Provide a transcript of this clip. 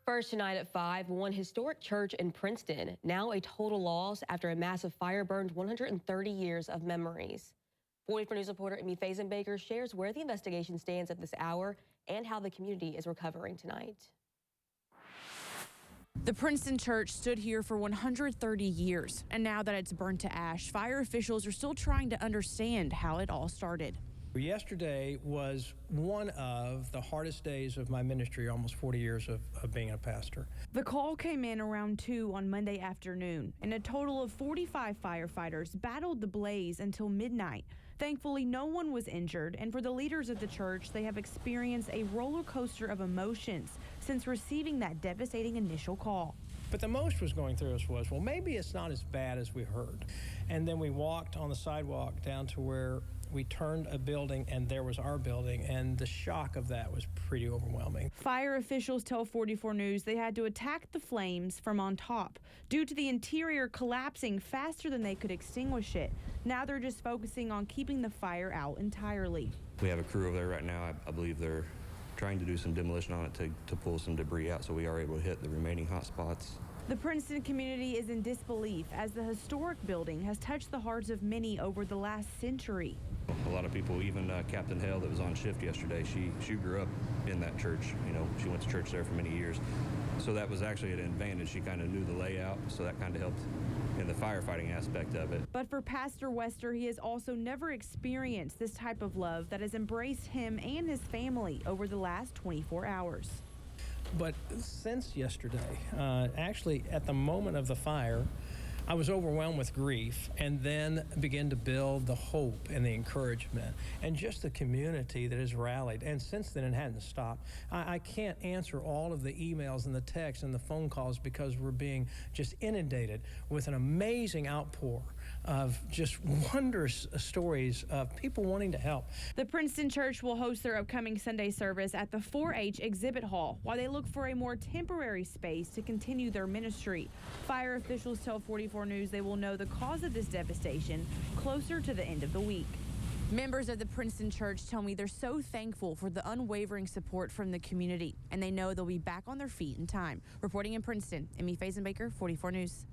First tonight at 5, one historic church in Princeton, now a total loss after a massive fire burned 130 years of memories. 44 News reporter Amy Fazenbaker shares where the investigation stands at this hour and how the community is recovering tonight. The Princeton church stood here for 130 years, and now that it's burnt to ash, fire officials are still trying to understand how it all started. Yesterday was one of the hardest days of my ministry, almost 40 years of being a pastor. The call came in around 2 on Monday afternoon, and a total of 45 firefighters battled the blaze until midnight. Thankfully, no one was injured, and for the leaders of the church, they have experienced a roller coaster of emotions since receiving that devastating initial call. But the most was going through us was, well, maybe it's not as bad as we heard. And then we walked on the sidewalk down to where we turned a building, and there was our building, and the shock of that was pretty overwhelming. Fire officials tell 44 News they had to attack the flames from on top due to the interior collapsing faster than they could extinguish it. Now they're just focusing on keeping the fire out entirely. We have a crew over there right now. I believe they're trying to do some demolition on it to pull some debris out so we are able to hit the remaining hot spots. The Princeton community is in disbelief as the historic building has touched the hearts of many over the last century. A lot of people, even Captain Hale that was on shift yesterday, she grew up in that church. You know, she went to church there for many years. So that was actually an advantage. She kind of knew the layout, so that kind of helped in the firefighting aspect of it. But for Pastor Wester, he has also never experienced this type of love that has embraced him and his family over the last 24 hours. But since yesterday, actually at the moment of the fire, I was overwhelmed with grief and then began to build the hope and the encouragement and just the community that has rallied. And since then, it hadn't stopped. I can't answer all of the emails and the texts and the phone calls because we're being just inundated with an amazing outpour of just wondrous stories of people wanting to help. The Princeton Church will host their upcoming Sunday service at the 4-H exhibit hall while they look for a more temporary space to continue their ministry. Fire officials tell 44 News they will know the cause of this devastation closer to the end of the week. Members of the Princeton Church tell me they're so thankful for the unwavering support from the community, and they know they'll be back on their feet in time. Reporting in Princeton, Amy Fazenbaker, 44 News.